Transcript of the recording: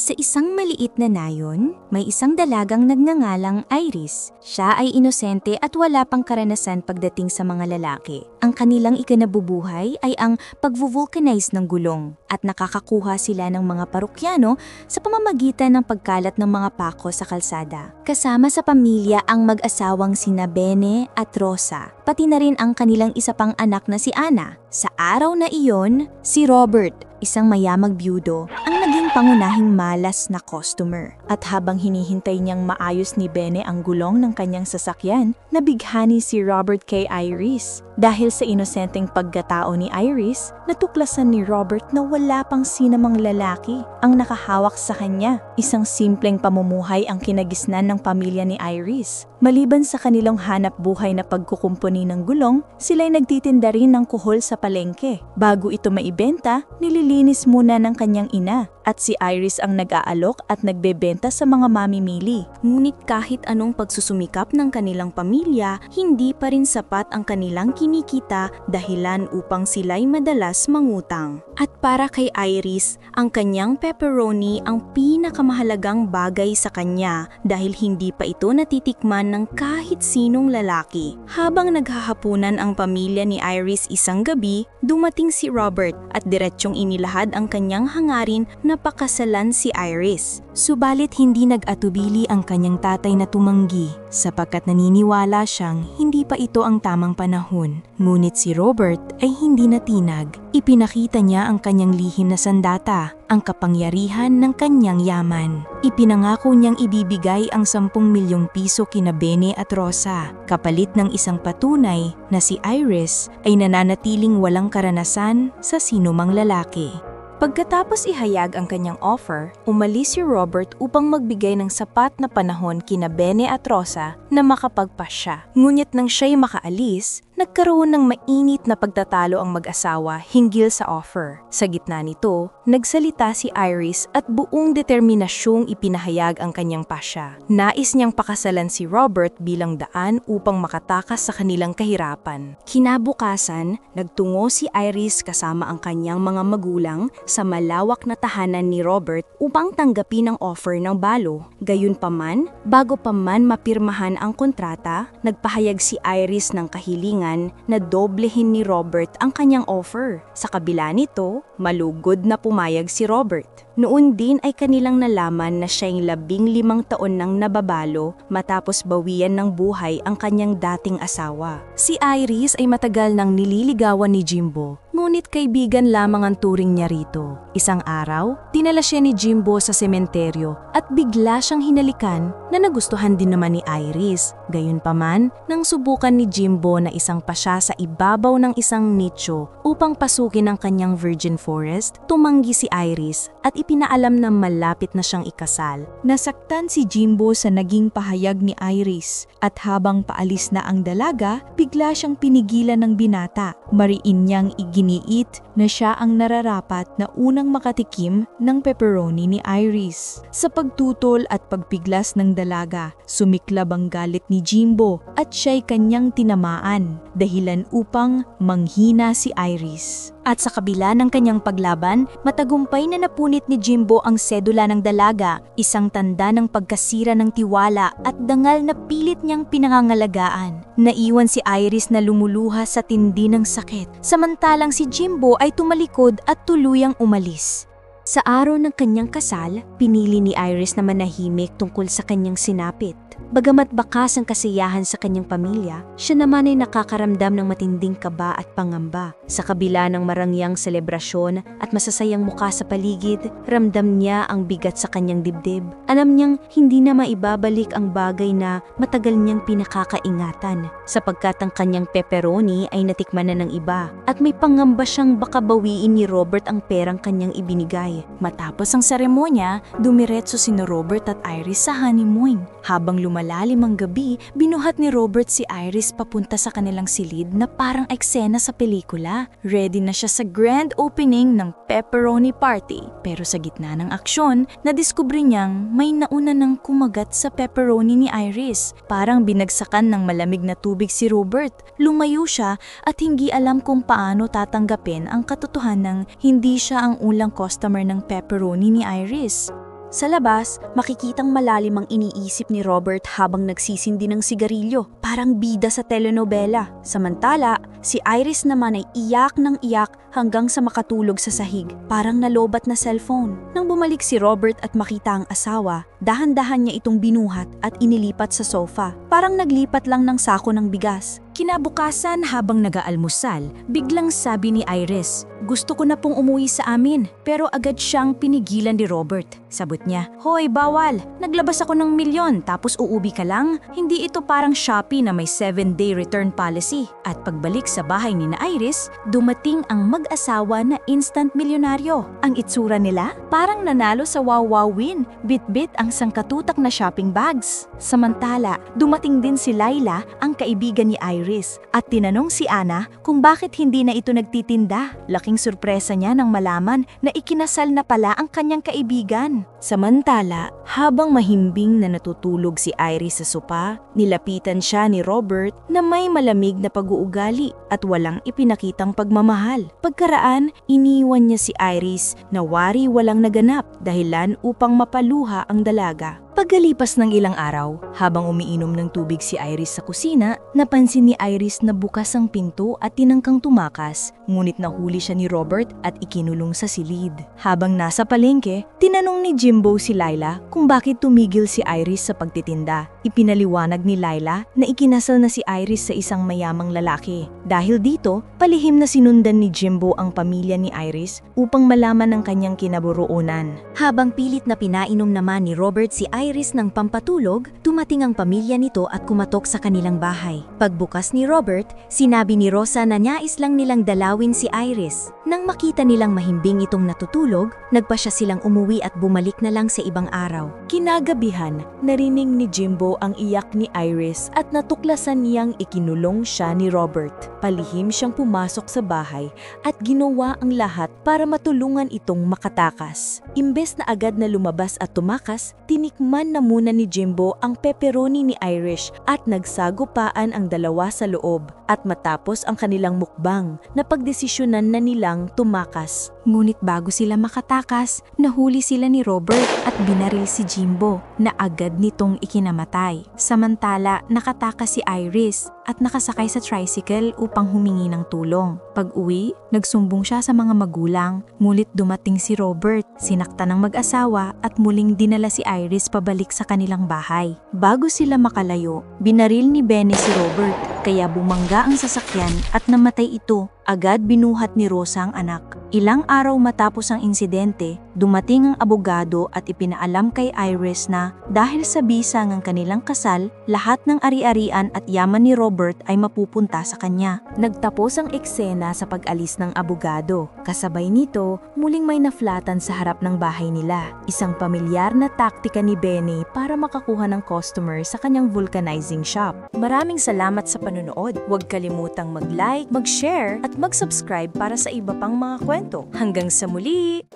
Sa isang maliit na nayon, may isang dalagang nagngangalang Iris. Siya ay inosente at wala pang karanasan pagdating sa mga lalaki. Ang kanilang ikinabubuhay ay ang pagvulcanize ng gulong at nakakakuha sila ng mga parokyano sa pamamagitan ng pagkalat ng mga pako sa kalsada. Kasama sa pamilya ang mag-asawang sina Bene at Rosa, pati na rin ang kanilang isa pang anak na si Anna. Sa araw na iyon, si Robert, isang mayamang byudo, ang naging pangunahing malas na customer. At habang hinihintay niyang maayos ni Bene ang gulong ng kanyang sasakyan, nabighani si Robert kay Iris. Dahil sa inosenteng pagkatao ni Iris, natuklasan ni Robert na wala pang sinamang lalaki ang nakahawak sa kanya. Isang simpleng pamumuhay ang kinagisnan ng pamilya ni Iris. Maliban sa kanilang hanap buhay na pagkukumpuni ng gulong, sila'y nagtitinda rin ng kuhol sa palengke. Bago ito maibenta, nililinis muna ng kanyang ina at si Iris ang nag-aalok at nagbebenta sa mga mamimili. Ngunit kahit anong pagsusumikap ng kanilang pamilya, hindi pa rin sapat ang kanilang kinikita dahilan upang sila'y madalas mangutang. At para kay Iris, ang kanyang pepperoni ang pinakamahalagang bagay sa kanya dahil hindi pa ito natitikman ng kahit sinong lalaki. Habang naghahapunan ang pamilya ni Iris isang gabi, dumating si Robert at diretsyong inilahad ang kanyang hangarin na pakasalan si Iris. Subalit hindi nag-atubili ang kanyang tatay na tumanggi sapagkat naniniwala siyang hindi pa ito ang tamang panahon. Ngunit si Robert ay hindi natinag. Ipinakita niya ang kanyang lihim na sandata, ang kapangyarihan ng kanyang yaman. Ipinangako niyang ibibigay ang 10 milyong piso kina Bene at Rosa, kapalit ng isang patunay na si Iris ay nananatiling walang karanasan sa sinumang lalaki. Pagkatapos ihayag ang kanyang offer, umalis si Robert upang magbigay ng sapat na panahon kina Bene at Rosa na makapagpasya. Ngunit nang siya'y makaalis, nagkaroon ng mainit na pagtatalo ang mag-asawa hinggil sa offer. Sa gitna nito, nagsalita si Iris at buong determinasyong ipinahayag ang kanyang pasya. Nais niyang pakasalan si Robert bilang daan upang makatakas sa kanilang kahirapan. Kinabukasan, nagtungo si Iris kasama ang kanyang mga magulang sa malawak na tahanan ni Robert upang tanggapin ang offer ng balo. Gayunpaman, bago pa man mapirmahan ang kontrata, nagpahayag si Iris ng kahilingan na doblehin ni Robert ang kanyang offer. Sa kabila nito, malugod na pumayag si Robert. Noon din ay kanilang nalaman na siya'y 15 taon nang nababalo matapos bawian ng buhay ang kanyang dating asawa. Si Iris ay matagal nang nililigawan ni Jimbo, ngunit kaibigan lamang ang turing niya rito. Isang araw, dinala siya ni Jimbo sa sementeryo at bigla siyang hinalikan na nagustuhan din naman ni Iris. Gayunpaman, nang subukan ni Jimbo na isang pa siya sa ibabaw ng isang nicho upang pasukin ang kanyang virgin forest, tumanggi si Iris at ipinaalam na malapit na siyang ikasal. Nasaktan si Jimbo sa naging pahayag ni Iris at habang paalis na ang dalaga, bigla siyang pinigilan ng binata. Mariin niyang iginiit na siya ang nararapat na unang makatikim ng pepperoni ni Iris. Sa pagtutol at pagpiglas ng dalaga, sumiklab ang galit ni Jimbo at siya'y kanyang tinamaan, dahilan upang manghina si Iris. At sa kabila ng kanyang paglaban, matagumpay na napunit ni Jimbo ang sedula ng dalaga, isang tanda ng pagkasira ng tiwala at dangal na pilit niyang pinangangalagaan. Naiwan si Iris na lumuluha sa tindi ng sakit, samantalang si Jimbo ay tumalikod at tuluyang umalis. Sa araw ng kanyang kasal, pinili ni Iris na manahimik tungkol sa kanyang sinapit. Bagamat bakas ang kasiyahan sa kanyang pamilya, siya naman ay nakakaramdam ng matinding kaba at pangamba. Sa kabila ng marangyang selebrasyon at masasayang mukha sa paligid, ramdam niya ang bigat sa kanyang dibdib. Alam niyang hindi na maibabalik ang bagay na matagal niyang pinakakaingatan, sapagkat ang kanyang pepperoni ay natikman na ng iba at may pangamba siyang baka bawiin ni Robert ang perang kanyang ibinigay. Matapos ang seremonya, dumiretso sina Robert at Iris sa honeymoon. Habang lumalalim ang gabi, binuhat ni Robert si Iris papunta sa kanilang silid na parang eksena sa pelikula. Ready na siya sa grand opening ng pepperoni party. Pero sa gitna ng aksyon, nadiskubre niyang may nauna nang kumagat sa pepperoni ni Iris. Parang binagsakan ng malamig na tubig si Robert. Lumayo siya at hindi alam kung paano tatanggapin ang katotohanang hindi siya ang unang customer ng pepperoni ni Iris. Sa labas, makikitang malalim ang iniisip ni Robert habang nagsisindi ng sigarilyo, parang bida sa telenovela. Samantala, si Iris naman ay iyak ng iyak hanggang sa makatulog sa sahig, parang nalobat na cellphone. Nang bumalik si Robert at makita ang asawa, dahan-dahan niya itong binuhat at inilipat sa sofa, parang naglipat lang ng sako ng bigas. Kinabukasan habang nag-aalmusal, biglang sabi ni Iris, "Gusto ko na pong umuwi sa amin." Pero agad siyang pinigilan ni Robert. Sabot niya, "Hoy, bawal! Naglabas ako ng milyon tapos uuwi ka lang? Hindi ito parang Shopee na may 7-day return policy." At pagbalik sa bahay ni na Iris, dumating ang mag-asawa na instant milyonaryo. Ang itsura nila, parang nanalo sa Wow Wow Win, bit-bit ang sangkatutak na shopping bags. Samantala, dumating din si Laila, ang kaibigan ni Iris, at tinanong si Ana kung bakit hindi na ito nagtitinda. Laking sorpresa niya nang malaman na ikinasal na pala ang kanyang kaibigan. Samantala, habang mahimbing na natutulog si Iris sa sopa, nilapitan siya ni Robert na may malamig na pag-uugali at walang ipinakitang pagmamahal. Pagkaraan, iniwan niya si Iris na wari walang naganap, dahilan upang mapaluha ang dalaga. Pagkalipas ng ilang araw, habang umiinom ng tubig si Iris sa kusina, napansin ni Iris na bukas ang pinto at tinangkang tumakas, ngunit nahuli siya ni Robert at ikinulong sa silid. Habang nasa palengke, tinanong ni Jimbo si Laila kung bakit tumigil si Iris sa pagtitinda. Ipinaliwanag ni Laila na ikinasal na si Iris sa isang mayamang lalaki. Dahil dito, palihim na sinundan ni Jimbo ang pamilya ni Iris upang malaman ang kanyang kinaburuunan. Habang pilit na pinainom naman ni Robert si Iris ng pampatulog, dumating ang pamilya nito at kumatok sa kanilang bahay. Pagbukas ni Robert, sinabi ni Rosa na nais lang nilang dalawin si Iris. Nang makita nilang mahimbing itong natutulog, nagpasya silang umuwi at bumalik na lang sa ibang araw. Kinagabihan, narinig ni Jimbo ang iyak ni Iris at natuklasan niyang ikinulong siya ni Robert. Palihim siyang pumasok sa bahay at ginawa ang lahat para matulungan itong makatakas. Imbes na agad na lumabas at tumakas, tinikman na muna ni Jimbo ang pepperoni ni Irish at nagsagupaan ang dalawa sa loob. At matapos ang kanilang mukbang, napagdesisyonan na nilang tumakas. Ngunit bago sila makatakas, nahuli sila ni Robert at binaril si Jimbo na agad nitong ikinamatay. Samantala, nakatakas si Iris at nakasakay sa tricycle upang humingi ng tulong. Pag-uwi, nagsumbong siya sa mga magulang, ngunit dumating si Robert, sinaktan ng mag-asawa at muling dinala si Iris pabalik sa kanilang bahay. Bago sila makalayo, binaril ni Benny si Robert, kaya bumangga ang sasakyan at namatay ito. Agad binuhat ni Rosa ang anak. Ilang araw matapos ang insidente, dumating ang abogado at ipinaalam kay Iris na dahil sa bisang ang kanilang kasal, lahat ng ari-arian at yaman ni Robert ay mapupunta sa kanya. Nagtapos ang eksena sa pag-alis ng abogado. Kasabay nito, muling may naflatan sa harap ng bahay nila. Isang pamilyar na taktika ni Benny para makakuha ng customer sa kanyang vulcanizing shop. Maraming salamat sa panunood. Huwag kalimutang mag-like, mag-share at mag-subscribe para sa iba pang mga kwento. Hanggang sa muli!